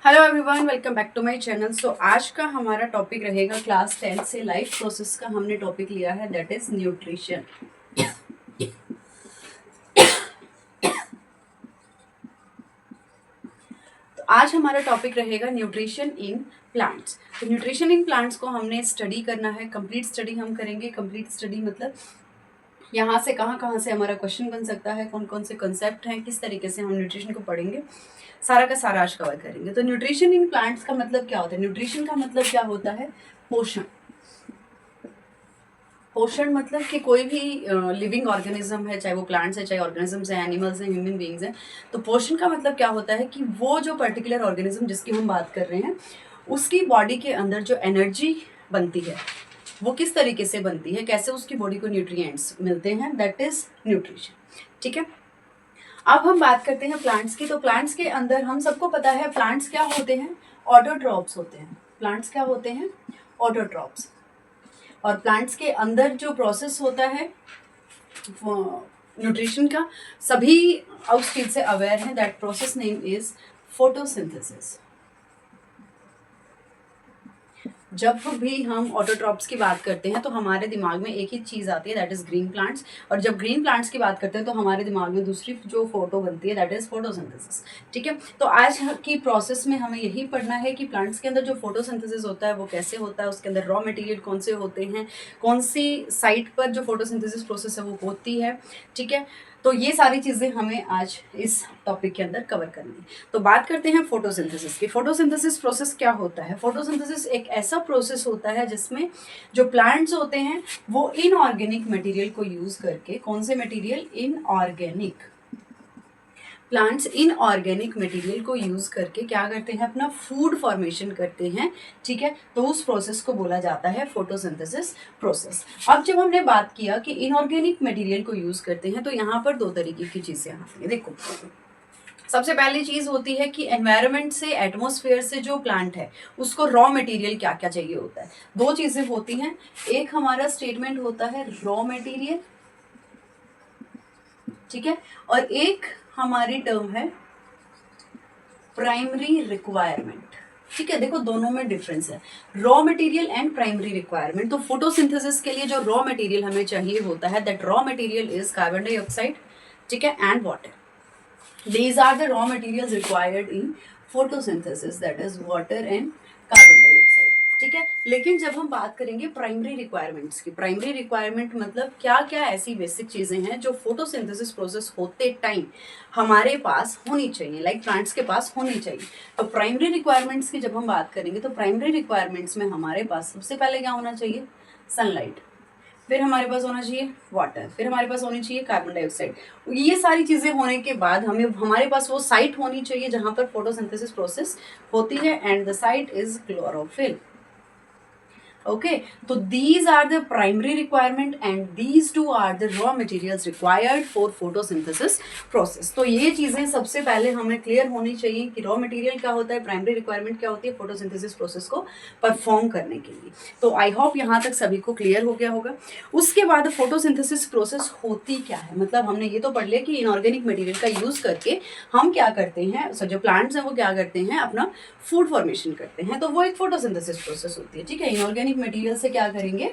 Hello everyone, welcome back to my channel. So आज का हमारा टॉपिक रहेगा क्लास 10 से लाइफ प्रोसेस का। हमने टॉपिक लिया है दैट इज न्यूट्रिशन। तो आज हमारा टॉपिक रहेगा न्यूट्रिशन इन प्लांट्स। तो न्यूट्रिशन इन प्लांट्स को हमने स्टडी करना है, कंप्लीट स्टडी हम करेंगे। कंप्लीट स्टडी मतलब यहाँ से कहाँ से हमारा क्वेश्चन बन सकता है, कौन कौन से कंसेप्ट हैं, किस तरीके से हम न्यूट्रिशन को पढ़ेंगे, सारा का सारा आज कवर करेंगे। तो न्यूट्रिशन इन प्लांट्स का मतलब क्या होता है? न्यूट्रिशन का मतलब क्या होता है? पोषण। पोषण मतलब कि कोई भी लिविंग ऑर्गेनिज्म है, चाहे वो प्लांट्स है, चाहे ऑर्गेनिजम्स हैं, एनिमल्स हैं, ह्यूमन बींग्स हैं। तो पोषण का मतलब क्या होता है कि वो जो पर्टिकुलर ऑर्गेनिज्म जिसकी हम बात कर रहे हैं, उसकी बॉडी के अंदर जो एनर्जी बनती है वो किस तरीके से बनती है, कैसे उसकी बॉडी को न्यूट्रिएंट्स मिलते हैं, दैट इज न्यूट्रिशन। ठीक है, अब हम बात करते हैं प्लांट्स की। तो प्लांट्स के अंदर हम सबको पता है प्लांट्स क्या होते हैं? ऑटोट्रॉप्स होते हैं। प्लांट्स क्या होते हैं? ऑटोट्रॉप्स। और प्लांट्स के अंदर जो प्रोसेस होता है न्यूट्रिशन का, सभी उस चीज से अवेयर हैं। That process name is photosynthesis. जब भी हम ऑटोट्रॉप्स की बात करते हैं तो हमारे दिमाग में एक ही चीज़ आती है, दैट इज ग्रीन प्लांट्स। और जब ग्रीन प्लांट्स की बात करते हैं तो हमारे दिमाग में दूसरी जो फोटो बनती है, दैट इज फोटोसिंथेसिस। ठीक है, तो आज की प्रोसेस में हमें यही पढ़ना है कि प्लांट्स के अंदर जो फोटोसिंथेसिस होता है वो कैसे होता है, उसके अंदर रॉ मटेरियल कौन से होते हैं, कौन सी साइट पर जो फोटोसिंथेसिस प्रोसेस है वो होती है। ठीक है, तो ये सारी चीज़ें हमें आज इस टॉपिक के अंदर कवर करनी है। तो बात करते हैं फोटोसिंथेसिस की। फोटोसिंथेसिस प्रोसेस क्या होता है? फोटोसिंथेसिस एक ऐसा प्रोसेस होता है जिसमें जो प्लांट्स होते हैं वो इनऑर्गेनिक मटेरियल को यूज करके, कौन से material? Inorganic. Plants inorganic material को यूज करके क्या करते हैं? अपना फूड फॉर्मेशन करते हैं। ठीक है, तो उस प्रोसेस को बोला जाता है फोटोसिंथेसिस प्रोसेस। अब जब हमने बात किया कि इनऑर्गेनिक मटेरियल को यूज करते हैं, तो यहाँ पर दो तरीके की चीजें आती हैं। देखो, सबसे पहली चीज होती है कि एनवायरनमेंट से, एटमॉस्फेयर से जो प्लांट है उसको रॉ मटेरियल क्या क्या चाहिए होता है। दो चीजें होती हैं, एक हमारा स्टेटमेंट होता है रॉ मटेरियल, ठीक है, और एक हमारी टर्म है प्राइमरी रिक्वायरमेंट। ठीक है, देखो दोनों में डिफरेंस है, raw material and primary requirement. तो फोटोसिंथेसिस के लिए जो रॉ मटेरियल हमें चाहिए होता है, that raw material is carbon dioxide, ठीक है, and water. These are the raw materials required in photosynthesis, that is water and carbon dioxide. ठीक है, लेकिन जब हम बात करेंगे प्राइमरी रिक्वायरमेंट्स की, प्राइमरी रिक्वायरमेंट मतलब क्या क्या ऐसी बेसिक चीजें हैं जो फोटोसिंथेसिस प्रोसेस होते टाइम हमारे पास होनी चाहिए, लाइक प्लांट्स के पास होनी चाहिए। तो प्राइमरी रिक्वायरमेंट्स की जब हम बात करेंगे तो प्राइमरी रिक्वायरमेंट्स में हमारे पास सबसे पहले क्या होना चाहिए? सनलाइट, फिर हमारे पास होना चाहिए वाटर, फिर हमारे पास होनी चाहिए कार्बन डाइऑक्साइड। ये सारी चीजें होने के बाद हमें हमारे पास वो साइट होनी चाहिए जहां पर फोटोसिंथेसिस प्रोसेस होती है, and the site is chlorophyll. Okay, so these are the primary requirement and these two are the raw materials required for photosynthesis process. तो ये चीजें सबसे पहले हमें क्लियर होनी चाहिए कि रॉ मटेरियल क्या होता है, प्राइमरी रिक्वायरमेंट क्या होती है फोटोसिंथेसिस प्रोसेस को परफॉर्म करने के लिए। तो आई होप यहाँ तक सभी को क्लियर हो गया होगा। उसके बाद फोटोसिंथेसिस प्रोसेस होती क्या है, मतलब हमने ये तो पढ़ लिया कि इनऑर्गेनिक मटेरियल का यूज करके हम क्या करते हैं, जो प्लांट्स हैं वो क्या करते हैं, अपना फूड फॉर्मेशन करते हैं। तो वो एक फोटोसिंथेसिस प्रोसेस होती है। ठीक है, इनऑर्गेनिक मटेरियल से क्या करेंगे?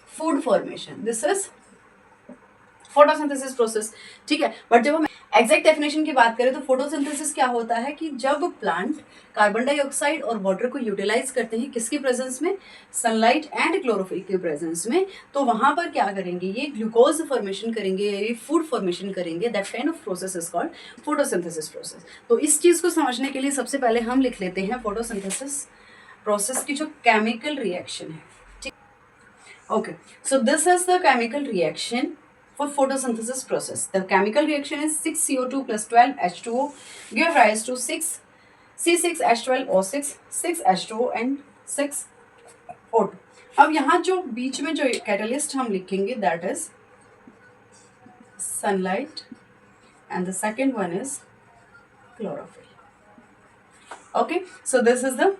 Food formation, this is photosynthesis process. ठीक है, बट जब हम एग्जैक्ट डेफिनेशन की बात करें तो फोटोसिंथेसिस क्या होता है कि जब प्लांट कार्बन डाइऑक्साइड और वाटर को यूटिलाइज करते हैं, किसकी प्रेजेंस में? सनलाइट एंड क्लोरोफिल के प्रेजेंस में। तो वहां पर क्या करेंगे? ये ग्लूकोज फॉर्मेशन करेंगे, ये फूड फॉर्मेशन करेंगे। That kind of process is called photosynthesis process. तो इस चीज को समझने के लिए सबसे पहले हम लिख लेते हैं फोटोसिंथेसिस प्रोसेस की जो केमिकल रिएक्शन है। ठीक, okay, so this is the chemical reaction for photosynthesis process. The chemical reaction is 6CO2 plus 12 H2O give rise to 6 C6H12O6, 6H2O and 6O2. अब यहाँ जो बीच में जो कैटलिस्ट हम लिखेंगे that is sunlight and the second one is chlorophyll. Okay, so this is the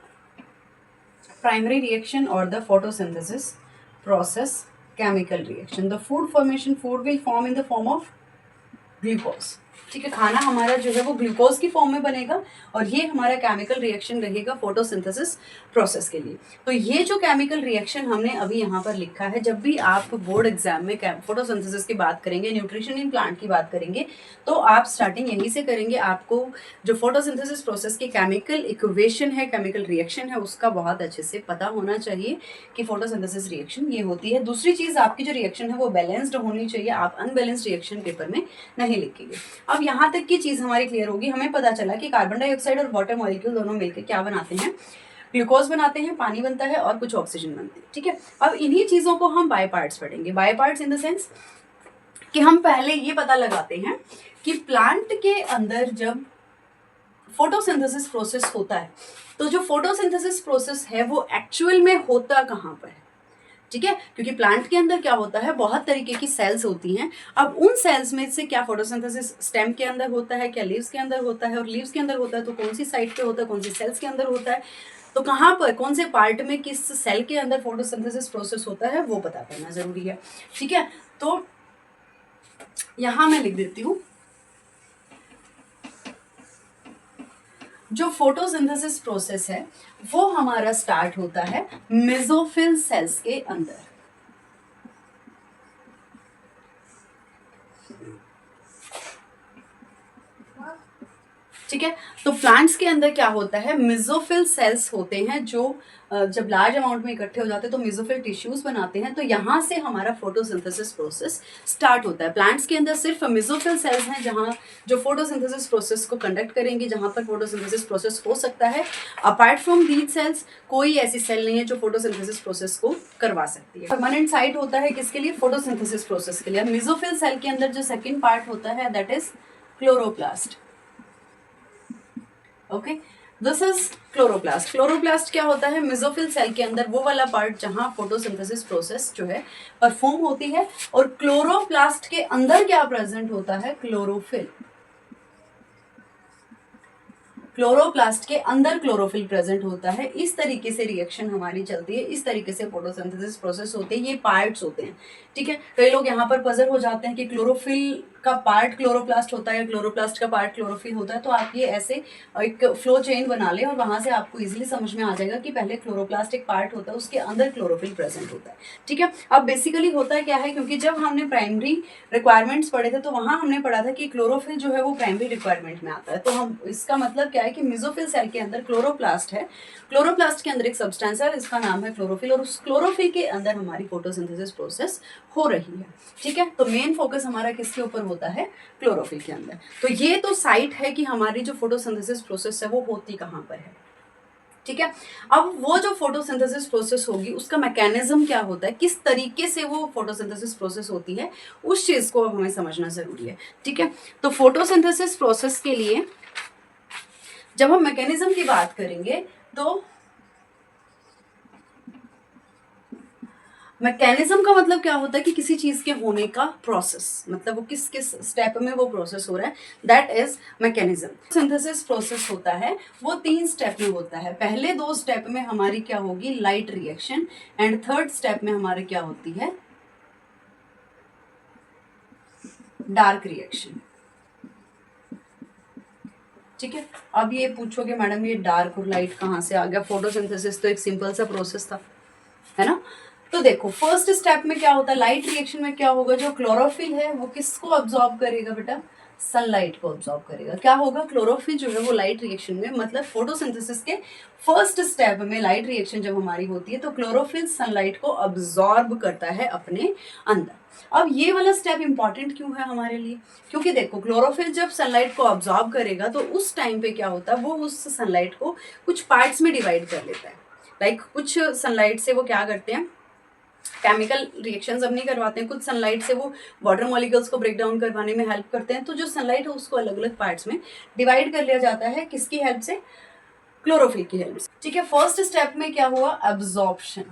primary reaction or the photosynthesis process chemical reaction. The food formation, food will form in the form of glucose. ठीक है, खाना हमारा जो है वो glucose की form में बनेगा और ये हमारा केमिकल रिएक्शन रहेगा फोटोसिंथेसिस प्रोसेस के लिए। तो ये जो केमिकल रिएक्शन हमने अभी यहाँ पर लिखा है, जब भी आप बोर्ड एग्जाम में फोटोसिंथेसिस की बात करेंगे, न्यूट्रिशन इन प्लांट की बात करेंगे, तो आप स्टार्टिंग यहीं से करेंगे। आपको जो फोटोसिंथेसिस प्रोसेस की केमिकल इक्वेशन है, केमिकल रिएक्शन है, उसका बहुत अच्छे से पता होना चाहिए कि फोटोसिंथेसिस रिएक्शन ये होती है। दूसरी चीज, आपकी जो रिएक्शन है वो बैलेंस्ड होनी चाहिए, आप अनबैलेंस्ड रिएक्शन पेपर में नहीं लिखेंगे। अब यहाँ तक की चीज हमारी क्लियर होगी। हमें पता चला कि कार्बन डाइऑक्साइड और वाटर मॉलिक्यूल दोनों मिलकर क्या बनाते हैं, ग्लूकोज बनाते हैं, पानी बनता है और कुछ ऑक्सीजन बनते हैं। ठीक है, अब इन्हीं चीजों को हम बाय पार्ट्स पढ़ेंगे। By parts in the sense कि हम पहले ये पता लगाते हैं कि प्लांट के अंदर जब फोटोसिंथेसिस प्रोसेस होता है, तो जो फोटोसिंथेसिस प्रोसेस है वो एक्चुअल में होता कहाँ पर है। ठीक है, क्योंकि प्लांट के अंदर क्या होता है, बहुत तरीके की सेल्स होती हैं। अब उन सेल्स में से क्या फोटोसिंथेसिस स्टेम के अंदर होता है, क्या लीव्स के अंदर होता है, और लीव्स के अंदर होता है तो कौन सी साइड पे होता है, कौन सी सेल्स के अंदर होता है, तो कहाँ पर कौन से पार्ट में किस सेल के अंदर फोटोसिंथेसिस प्रोसेस होता है, वो पता करना जरूरी है। ठीक है, तो यहां मैं लिख देती हूँ, जो फोटोसिंथेसिस प्रोसेस है वो हमारा स्टार्ट होता है मेसोफिल सेल्स के अंदर। ठीक है, तो प्लांट्स के अंदर क्या होता है, मेसोफिल सेल्स होते हैं जो जब लार्ज अमाउंट में इकट्ठे हो जाते हैं तो मेसोफिल टिश्यूज बनाते हैं। तो यहाँ से हमारा फोटोसिंथेसिस प्रोसेस स्टार्ट होता है। प्लांट्स के अंदर सिर्फ मेसोफिल सेल्स हैं जहाँ जो फोटोसिंथेसिस प्रोसेस को कंडक्ट करेंगी, जहाँ पर फोटोसिंथेसिस प्रोसेस हो सकता है। अपार्ट फ्रॉम दीज सेल्स कोई ऐसी सेल नहीं है जो फोटोसिंथेसिस प्रोसेस को करवा सकती है। परमानेंट साइट होता है किसके लिए, फोटोसिंथेसिस प्रोसेस के लिए। मेसोफिल सेल के अंदर जो सेकेंड पार्ट होता है that is chloroplast. Okay, this is chloroplast. Chloroplast क्या होता है, मेसोफिल सेल के अंदर वो वाला पार्ट जहां फोटोसिंथेसिस प्रोसेस जो है परफॉर्म होती है। और क्लोरोप्लास्ट के अंदर क्या प्रेजेंट होता है, क्लोरोफिल। क्लोरोप्लास्ट के अंदर क्लोरोफिल प्रेजेंट होता है। इस तरीके से रिएक्शन हमारी चलती है, इस तरीके से फोटोसिंथेसिस प्रोसेस होते हैं। ये पार्ट्स होते हैं। ठीक है, कई लोग यहाँ पर पजल हो जाते हैं कि क्लोरोफिल का पार्ट क्लोरोप्लास्ट होता है, क्लोरोप्लास्ट का पार्ट क्लोरोफिल होता है। तो आप ये ऐसे एक फ्लो चेन बना लें और वहां से आपको इजीली समझ में आ जाएगा कि पहले क्लोरोप्लास्ट एक पार्ट होता है, उसके अंदर क्लोरोफिल प्रेजेंट होता है। ठीक है, अब बेसिकली होता है क्या है, क्योंकि जब हमने प्राइमरी रिक्वायरमेंट्स पढ़े थे तो वहां हमने पढ़ा था कि क्लोरोफिल जो है वो प्राइमरी रिक्वायरमेंट में आता है। तो हम इसका मतलब क्या है कि मेसोफिल सेल के अंदर क्लोरोप्लास्ट है, क्लोरोप्लास्ट के अंदर एक सब्सटेंस है, इसका नाम है क्लोरोफिल, और उस क्लोरोफिल के अंदर हमारी फोटोसिंथेसिस प्रोसेस हो रही है। ठीक है, तो मेन फोकस हमारा किसके ऊपर होता है, क्लोरोफिल के अंदर। तो ये तो साइट है कि हमारी जो फोटोसिंथेसिस प्रोसेस है वो होती कहाँ पर है। ठीक है, अब वो जो फोटोसिंथेसिस प्रोसेस होगी उसका मैकेनिज्म क्या होता है, किस तरीके से वो फोटोसिंथेसिस प्रोसेस होती है, उस चीज को अब हमें समझना जरूरी है। ठीक है, तो फोटोसिंथेसिस प्रोसेस के लिए जब हम मैकेनिज्म की बात करेंगे तो मैकेनिज्म का मतलब क्या होता है कि किसी चीज के होने का प्रोसेस, मतलब वो किस किस स्टेप में वो प्रोसेस हो रहा है, that is mechanism. Synthesis process होता है वो 3 स्टेप में होता है। पहले 2 स्टेप में हमारी क्या होगी, light reaction, and third step में हमारी क्या होती है, डार्क रिएक्शन। ठीक है, अब ये पूछोगे मैडम ये डार्क और लाइट कहाँ से आ गया, फोटोसिंथेसिस तो एक सिंपल सा प्रोसेस था, है ना। तो देखो फर्स्ट स्टेप में क्या होता है, लाइट रिएक्शन में क्या होगा, जो क्लोरोफिल है वो किसको अब्सॉर्ब करेगा बेटा, सनलाइट को अब्सॉर्ब करेगा। क्या होगा, क्लोरोफिल जो है वो लाइट रिएक्शन में, मतलब फोटोसिंथेसिस के फर्स्ट स्टेप में लाइट रिएक्शन जब हमारी होती है तो क्लोरोफिल सनलाइट को अब्सॉर्ब करता है अपने अंदर। अब ये वाला स्टेप इंपॉर्टेंट क्यों है हमारे लिए, क्योंकि देखो क्लोरोफिल जब सनलाइट को अब्सॉर्ब करेगा तो उस टाइम पे क्या होता है, वो उस सनलाइट को कुछ पार्ट्स में डिवाइड कर लेता है। लाइक कुछ सनलाइट से वो क्या करते हैं, केमिकल रिएक्शंस अब नहीं करवाते हैं, कुछ सनलाइट से वो वाटर मॉलिक्यूल्स को ब्रेक डाउन करवाने में हेल्प करते हैं। तो जो सनलाइट है उसको अलग अलग पार्ट्स में डिवाइड कर लिया जाता है, किसकी हेल्प से, क्लोरोफिल की हेल्प से। ठीक है, फर्स्ट स्टेप में क्या हुआ, एब्जॉर्प्शन।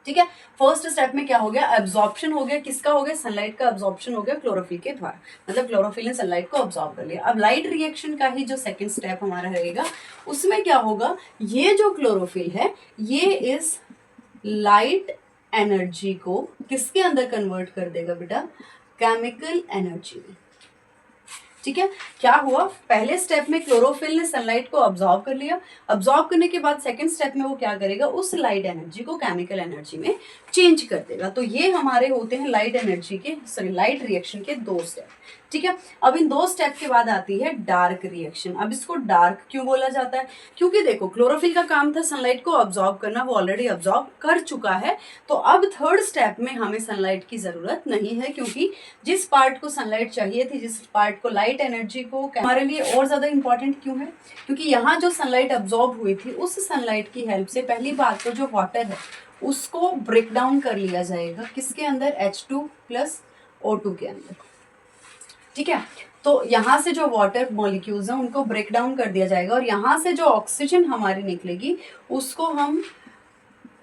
ठीक है, फर्स्ट स्टेप में क्या हो गया, एब्जॉर्प्शन हो गया, किसका हो गया, सनलाइट का एब्जॉर्प्शन हो गया क्लोरोफिल के द्वारा, मतलब क्लोरोफिल ने सनलाइट को अब्सॉर्ब कर लिया। अब लाइट रिएक्शन का ही जो सेकंड स्टेप हमारा रहेगा उसमें क्या होगा, ये जो क्लोरोफिल है ये इस लाइट एनर्जी को किसके अंदर कन्वर्ट कर देगा बेटा, केमिकल एनर्जी में। ठीक है, क्या हुआ, पहले स्टेप में क्लोरोफिल ने सनलाइट को ऑब्जॉर्व कर लिया, ऑब्जॉर्व करने के बाद सेकंड स्टेप में वो क्या करेगा, उस लाइट एनर्जी को केमिकल एनर्जी में चेंज कर देगा। तो ये हमारे होते हैं लाइट एनर्जी के लाइट रिएक्शन के दो स्टेप। ठीक है, अब इन दो स्टेप के बाद आती है डार्क रिएक्शन। अब इसको डार्क क्यों बोला जाता है, क्योंकि देखो क्लोरोफिल का काम था सनलाइट को ऑब्जॉर्व करना, वो ऑलरेडी ऑब्जॉर्व कर चुका है। तो अब थर्ड स्टेप में हमें सनलाइट की जरूरत नहीं है, क्योंकि जिस पार्ट को सनलाइट चाहिए थी, जिस पार्ट को लाइट एनर्जी को, हमारे लिए और ज्यादा इंपॉर्टेंट क्यों है, क्योंकि यहाँ जो सनलाइट अब्जॉर्ब हुई थी उस सनलाइट की हेल्प से पहली बात तो जो वाटर है उसको ब्रेक डाउन कर लिया जाएगा, किसके अंदर, H2 प्लस O2 के अंदर। ठीक है, तो यहाँ से जो वाटर मॉलिक्यूल्स हैं उनको ब्रेक डाउन कर दिया जाएगा, और यहाँ से जो ऑक्सीजन हमारी निकलेगी उसको हम,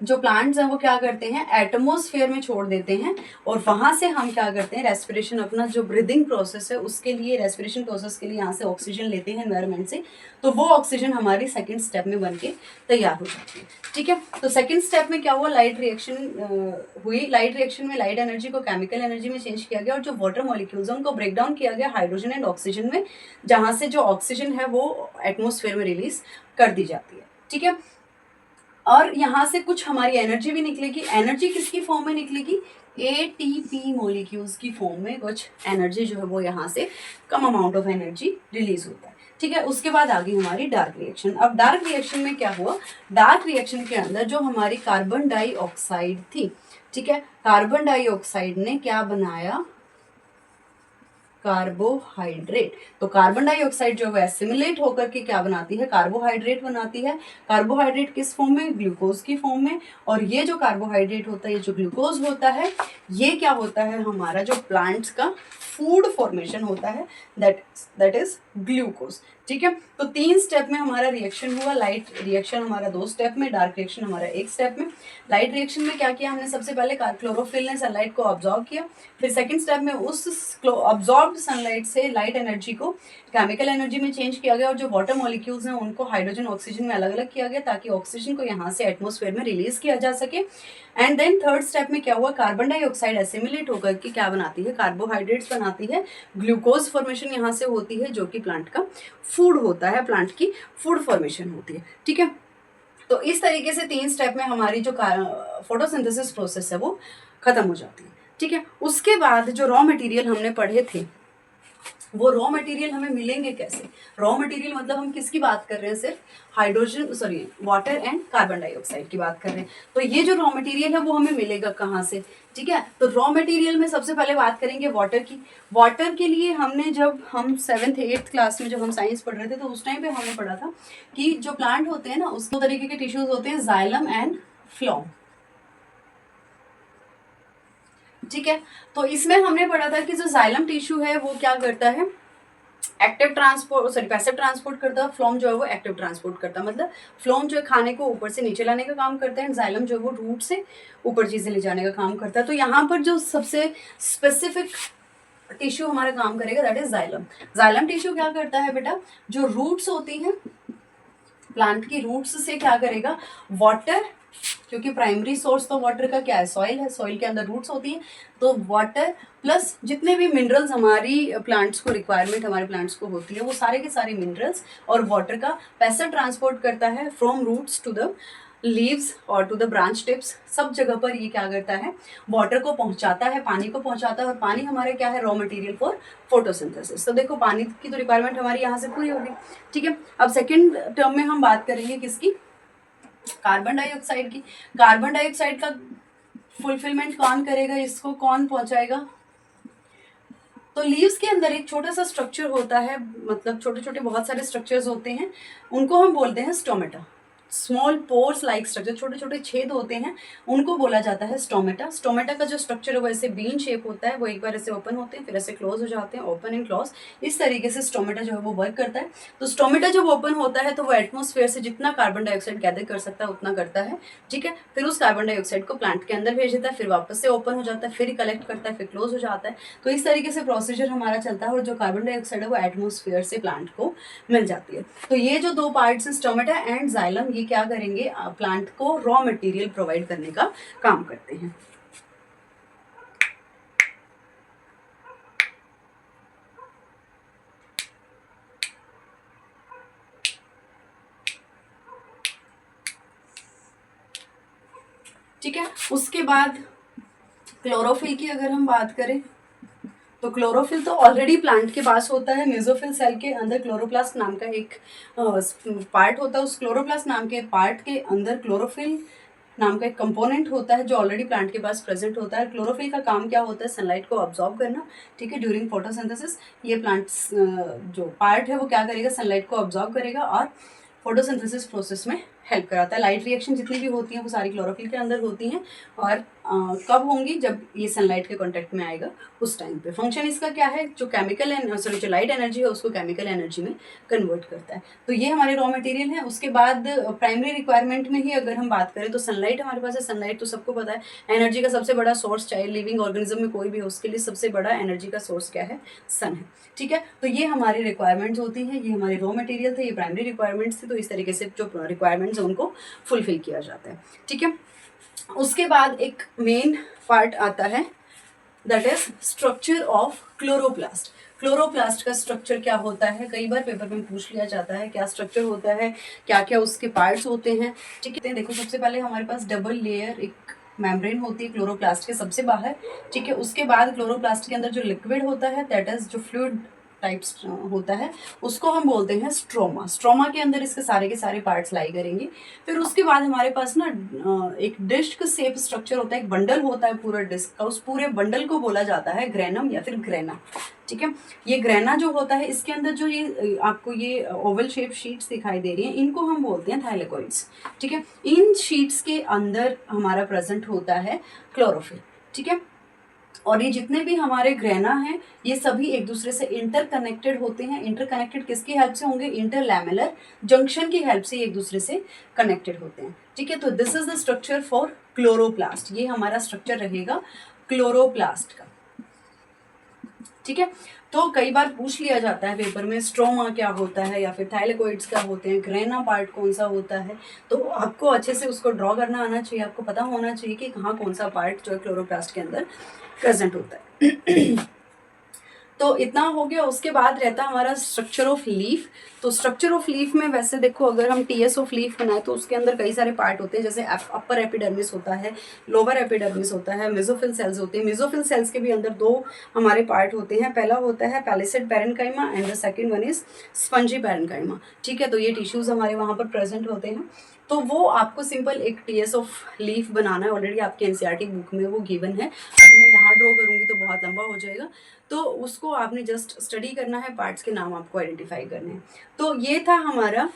जो प्लांट्स हैं वो क्या करते हैं, एटमॉस्फेयर में छोड़ देते हैं, और वहां से हम क्या करते हैं, रेस्पिरेशन, अपना जो ब्रीदिंग प्रोसेस है उसके लिए, रेस्पिरेशन प्रोसेस के लिए यहाँ से ऑक्सीजन लेते हैं एनवायरनमेंट से। तो वो ऑक्सीजन हमारी सेकंड स्टेप में बनके तैयार हो जाती है। ठीक है, तो सेकंड स्टेप में क्या हुआ, लाइट रिएक्शन हुई, लाइट रिएक्शन में लाइट एनर्जी को केमिकल एनर्जी में चेंज किया गया, और जो वाटर मॉलिक्यूल्स हैं उनको ब्रेक डाउन किया गया हाइड्रोजन एंड ऑक्सीजन में, जहाँ से जो ऑक्सीजन है वो एटमॉस्फेयर में रिलीज कर दी जाती है। ठीक है, और यहाँ से कुछ हमारी एनर्जी भी निकलेगी। एनर्जी किसकी फॉर्म में निकलेगी, ATP मॉलिक्यूल्स की फॉर्म में कुछ एनर्जी जो है वो यहाँ से कम अमाउंट ऑफ एनर्जी रिलीज होता है। ठीक है, उसके बाद आ गई हमारी डार्क रिएक्शन। अब डार्क रिएक्शन में क्या हुआ, डार्क रिएक्शन के अंदर जो हमारी कार्बन डाइऑक्साइड थी, ठीक है, कार्बन डाइऑक्साइड ने क्या बनाया, कार्बोहाइड्रेट। तो कार्बन डाइऑक्साइड जो है एसिमिलेट होकर के क्या बनाती है, कार्बोहाइड्रेट बनाती है। कार्बोहाइड्रेट किस फॉर्म में, ग्लूकोज की फॉर्म में। और ये जो कार्बोहाइड्रेट होता है, ये जो ग्लूकोज होता है, ये क्या होता है, हमारा जो प्लांट्स का फूड फॉर्मेशन होता है, दैट इज ग्लूकोज। ठीक है, तो 3 स्टेप में हमारा रिएक्शन हुआ। लाइट रिएक्शन हमारा 2 स्टेप में, डार्क रिएक्शन हमारा 1 स्टेप में। लाइट रिएक्शन में क्या किया हमने, सबसे पहले क्लोरोफिल ने सनलाइट को ऑब्जॉर्व किया, फिर सेकंड स्टेप में उस ऑब्जॉर्ब सनलाइट से लाइट एनर्जी को केमिकल एनर्जी में चेंज किया गया, और जो वाटर मॉलिक्यूल्स हैं उनको हाइड्रोजन ऑक्सीजन में अलग अलग किया गया, ताकि ऑक्सीजन को यहाँ से एटमॉस्फेयर में रिलीज किया जा सके। एंड देन थर्ड स्टेप में क्या हुआ, कार्बन डाइऑक्साइड एसिमिलेट होकर के क्या बनाती है, कार्बोहाइड्रेट्स बनाती है, ग्लूकोज फॉर्मेशन यहाँ से होती है, जो कि प्लांट का फूड होता है, प्लांट की फूड फॉर्मेशन होती है। ठीक है, तो इस तरीके से 3 स्टेप में हमारी जो फोटोसिंथेसिस प्रोसेस है वो खत्म हो जाती है। ठीक है, उसके बाद जो रॉ मटेरियल हमने पढ़े थे, वो रॉ मटेरियल हमें मिलेंगे कैसे। रॉ मटेरियल मतलब हम किसकी बात कर रहे हैं, सिर्फ hydrogen water and carbon dioxide की बात कर रहे हैं। तो ये जो रॉ मटेरियल है वो हमें मिलेगा कहाँ से। ठीक है, तो रॉ मटेरियल में सबसे पहले बात करेंगे वाटर की। वाटर के लिए हमने, जब हम 7th 8th क्लास में जब हम साइंस पढ़ रहे थे, तो उस टाइम पे हमने पढ़ा था कि जो प्लांट होते हैं ना, उस 2 तरीके के टिश्यूज होते हैं, जाइलम एंड फ्लोम। ठीक है, तो इसमें हमने पढ़ा था कि जो जाइलम टिश्यू है वो क्या करता है, एक्टिव ट्रांसपोर्ट, पैसिव ट्रांसपोर्ट करता है। फ्लोम जो है वो एक्टिव ट्रांसपोर्ट करता है, मतलब फ्लोम जो है खाने को ऊपर से नीचे लाने का काम करता है, जाइलम जो है वो रूट से ऊपर चीजें ले जाने का काम करता है। तो यहाँ पर जो सबसे स्पेसिफिक टिश्यू हमारा काम करेगा, that is xylem. Xylem tissue क्या करता है बेटा, जो रूट्स होती हैं प्लांट की, रूट्स से क्या करेगा, वाटर, क्योंकि प्राइमरी सोर्स तो वाटर का क्या है, सॉइल है, सॉइल के अंदर रूट्स होती हैं, तो वाटर प्लस जितने भी मिनरल्स हमारी प्लांट्स को रिक्वायरमेंट हमारे प्लांट्स को होती है, वो सारे के सारे मिनरल्स और वाटर का पैसिव ट्रांसपोर्ट करता है from roots to the leaves और टू द ब्रांच टिप्स। सब जगह पर ये क्या करता है, वाटर को पहुंचाता है, पानी को पहुंचाता है, और पानी हमारे क्या है, रॉ मटेरियल फॉर फोटोसिंथेसिस। तो देखो पानी की तो रिक्वायरमेंट हमारी यहाँ से पूरी होगी। ठीक है, अब सेकेंड टर्म में हम बात करेंगे किसकी, कार्बन डाइऑक्साइड की। कार्बन डाइऑक्साइड का फुलफिलमेंट कौन करेगा, इसको कौन पहुंचाएगा, तो लीव्स के अंदर एक छोटा सा स्ट्रक्चर होता है, मतलब छोटे छोटे बहुत सारे स्ट्रक्चर्स होते हैं, उनको हम बोलते हैं stomata. Small pores like structure, छोटे छोटे छेद होते हैं, उनको बोला जाता है स्टोमेटा। स्टोमेटा का जो स्ट्रक्चर है वो ऐसे बीन शेप होता है, वो एक बार ऐसे ओपन होते हैं फिर ऐसे क्लोज हो जाते हैं, ओपन एंड क्लोज, इस तरीके से स्टोमेटा जो है वो वर्क करता है। तो स्टोमेटा जब ओपन होता है तो वो एटमॉस्फेयर से जितना कार्बन डाइऑक्साइड गैदर कर सकता है उतना करता है। ठीक है, फिर उस कार्बन डाइऑक्साइड को प्लांट के अंदर भेज देता है, फिर वापस से ओपन हो जाता है, फिर कलेक्ट करता है, फिर क्लोज हो जाता है। तो इस तरीके से प्रोसीजर हमारा चलता है, और जो कार्बन डाइऑक्साइड है वो एटमॉस्फेयर से प्लांट को मिल जाती है। तो ये जो 2 पार्ट्स हैं, स्टोमेटा एंड जाइलम, ये क्या करेंगे, प्लांट को रॉ मटेरियल प्रोवाइड करने का काम करते हैं। ठीक है। उसके बाद क्लोरोफिल की अगर हम बात करें तो क्लोरोफिल तो ऑलरेडी प्लांट के पास होता है। मेसोफिल सेल के अंदर क्लोरोप्लास्ट नाम का एक पार्ट होता है। उस क्लोरोप्लास्ट नाम के पार्ट के अंदर क्लोरोफिल नाम का एक कंपोनेंट होता है जो ऑलरेडी प्लांट के पास प्रेजेंट होता है। क्लोरोफिल का काम क्या होता है? सनलाइट को ऑब्जॉर्व करना, ठीक है, ड्यूरिंग फोटोसिंथेसिस। ये प्लांट्स जो पार्ट है वो क्या करेगा? सनलाइट को ऑब्जॉर्व करेगा और फोटोसिंथेसिस प्रोसेस में हेल्प कराता है। लाइट रिएक्शन जितनी भी होती हैं वो सारी क्लोरोफिल के अंदर होती हैं और कब होंगी? जब ये सनलाइट के कांटेक्ट में आएगा उस टाइम पे। फंक्शन इसका क्या है? जो केमिकल जो लाइट एनर्जी है उसको केमिकल एनर्जी में कन्वर्ट करता है। तो ये हमारे रॉ मटेरियल है। उसके बाद प्राइमरी रिक्वायरमेंट में ही अगर हम बात करें तो सनलाइट हमारे पास है। सनलाइट तो सबको पता है एनर्जी का सबसे बड़ा सोर्स, चाहे लिविंग ऑर्गेनिज्म में कोई भी हो उसके लिए सबसे बड़ा एनर्जी का सोर्स क्या है? सन है, ठीक है। तो ये हमारी रिक्वायरमेंट्स होती हैं, ये हमारे रॉ मटेरियल थे, ये प्राइमरी रिक्वायरमेंट्स थे। तो इस तरीके से जो रिक्वायरमेंट्स हैं उनको फुलफिल किया जाता है, ठीक है। उसके बाद एक मेन पार्ट आता है that is structure of chloroplast. Chloroplast का स्ट्रक्चर क्या होता है? कई बार पेपर में पूछ लिया जाता है क्या स्ट्रक्चर होता है, क्या क्या उसके पार्ट्स होते हैं, ठीक है। देखो सबसे पहले हमारे पास डबल लेयर एक मेम्ब्रेन होती है क्लोरोप्लास्ट के सबसे बाहर, ठीक है। उसके बाद क्लोरोप्लास्ट के अंदर जो लिक्विड होता है दैट इज जो फ्लूइड टाइप्स होता है उसको हम बोलते हैं स्ट्रोमा। स्ट्रोमा के अंदर इसके सारे के सारे पार्ट्स लाई करेंगे। फिर उसके बाद हमारे पास ना एक डिस्क शेप स्ट्रक्चर होता है, एक बंडल होता है पूरा डिस्क का। उस पूरे बंडल को बोला जाता है ग्रेनम या फिर ग्रेना, ठीक है। ये ग्रेना जो होता है इसके अंदर जो ये आपको ये ओवल शेप शीट्स दिखाई दे रही हैं इनको हम बोलते हैं थाइलेकोइड्स, ठीक है। इन शीट्स के अंदर हमारा प्रेजेंट होता है क्लोरोफिल, ठीक है। और ये जितने भी हमारे ग्रेना हैं ये सभी एक दूसरे से इंटरकनेक्टेड होते हैं। इंटरकनेक्टेड किसकी हेल्प से होंगे? इंटरलैमेलर जंक्शन की हेल्प से एक दूसरे से कनेक्टेड होते हैं, ठीक है। तो this is the structure for chloroplast. ये हमारा स्ट्रक्चर रहेगा क्लोरोप्लास्ट का, ठीक है। तो कई बार पूछ लिया जाता है पेपर में स्ट्रोमा क्या होता है या फिर थाइलेकोइड्स क्या होते हैं, ग्रेना पार्ट कौन सा होता है। तो आपको अच्छे से उसको ड्रॉ करना आना चाहिए, आपको पता होना चाहिए कि कहाँ कौन सा पार्ट जो है क्लोरोप्लास्ट के अंदर प्रेजेंट होता है। तो इतना हो गया। उसके बाद रहता है हमारा स्ट्रक्चर ऑफ लीफ। तो स्ट्रक्चर ऑफ लीफ में वैसे देखो अगर हम टीएस ऑफ लीफ बनाए तो उसके अंदर कई सारे पार्ट होते हैं, जैसे अपर एपिडर्मिस होता है, लोअर एपिडर्मिस होता है, मेसोफिल सेल्स होते हैं। मेसोफिल सेल्स के भी अंदर दो हमारे पार्ट होते हैं। पहला होता है palisade parenchyma and the second one is spongy parenchyma, ठीक है। तो ये टिश्यूज हमारे वहाँ पर प्रेजेंट होते हैं। तो वो आपको सिंपल एक टीएस ऑफ लीफ बनाना है, ऑलरेडी आपके एनसीईआरटी बुक में वो गिवन है। अभी मैं यहाँ ड्रॉ करूँगी तो बहुत लंबा हो जाएगा, तो उसको आपने जस्ट स्टडी करना है, पार्ट्स के नाम आपको आइडेंटिफाई करने हैं। तो ये था हमारा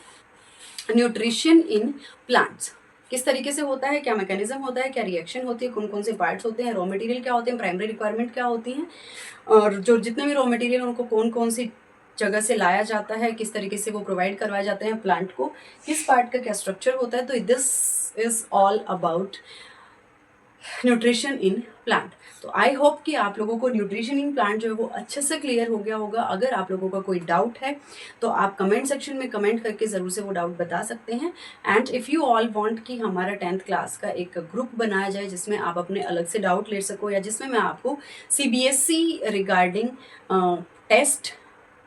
न्यूट्रिशन इन प्लांट्स। किस तरीके से होता है, क्या मैकेनिज्म होता है, क्या रिएक्शन होती है, कौन कौन से पार्ट्स होते हैं, रॉ मटेरियल क्या होते हैं, प्राइमरी रिक्वायरमेंट क्या होती हैं, और जो जितने भी रॉ मटेरियल उनको कौन कौन सी जगह से लाया जाता है, किस तरीके से वो प्रोवाइड करवाए जाते हैं प्लांट को, किस पार्ट का क्या स्ट्रक्चर होता है। तो this is all about nutrition in plant. तो आई होप कि आप लोगों को न्यूट्रिशन इन प्लांट जो है वो अच्छे से क्लियर हो गया होगा। अगर आप लोगों का कोई डाउट है तो आप कमेंट सेक्शन में कमेंट करके ज़रूर से वो डाउट बता सकते हैं। And if you all want कि हमारा 10th क्लास का एक ग्रुप बनाया जाए जिसमें आप अपने अलग से डाउट ले सको, या जिसमें मैं आपको सीबीएसई रिगार्डिंग टेस्ट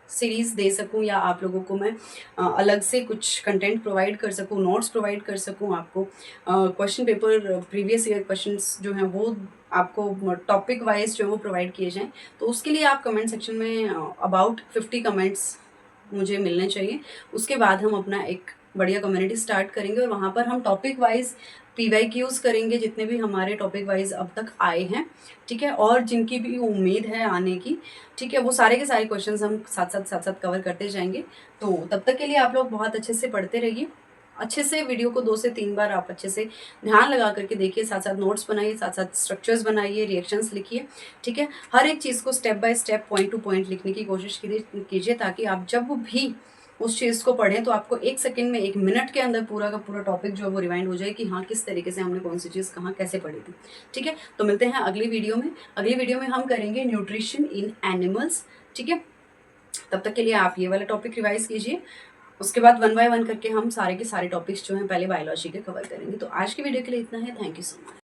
सीरीज़ दे सकूं, या आप लोगों को मैं अलग से कुछ कंटेंट प्रोवाइड कर सकूं, नोट्स प्रोवाइड कर सकूं आपको, question paper previous year questions जो हैं वो आपको टॉपिक वाइज जो है वो प्रोवाइड किए जाएं, तो उसके लिए आप कमेंट सेक्शन में अबाउट 50 कमेंट्स मुझे मिलने चाहिए। उसके बाद हम अपना एक बढ़िया कम्युनिटी स्टार्ट करेंगे और वहाँ पर हम टॉपिक वाइज PYQs करेंगे जितने भी हमारे टॉपिक वाइज अब तक आए हैं, ठीक है, और जिनकी भी उम्मीद है आने की, ठीक है, वो सारे के सारे क्वेश्चंस हम साथ साथ कवर करते जाएंगे। तो तब तक के लिए आप लोग बहुत अच्छे से पढ़ते रहिए, अच्छे से वीडियो को 2 से 3 बार आप अच्छे से ध्यान लगा करके देखिए, साथ साथ नोट्स बनाइए, साथ साथ स्ट्रक्चर्स बनाइए, रिएक्शंस लिखिए, ठीक है। हर एक चीज़ को step by step point two point लिखने की कोशिश कीजिए ताकि आप जब भी उस चीज़ को पढ़ें तो आपको 1 सेकंड में 1 मिनट के अंदर पूरा का पूरा टॉपिक जो है वो रिवाइंड हो जाए कि हाँ किस तरीके से हमने कौन सी चीज़ कहाँ कैसे पढ़ी थी, ठीक है। तो मिलते हैं अगली वीडियो में। अगली वीडियो में हम करेंगे न्यूट्रिशन इन एनिमल्स, ठीक है। तब तक के लिए आप ये वाला टॉपिक रिवाइज कीजिए, उसके बाद 1 बाय 1 करके हम सारे के सारे टॉपिक्स जो हैं पहले बायोलॉजी के कवर करेंगे। तो आज की वीडियो के लिए इतना है। Thank you so much.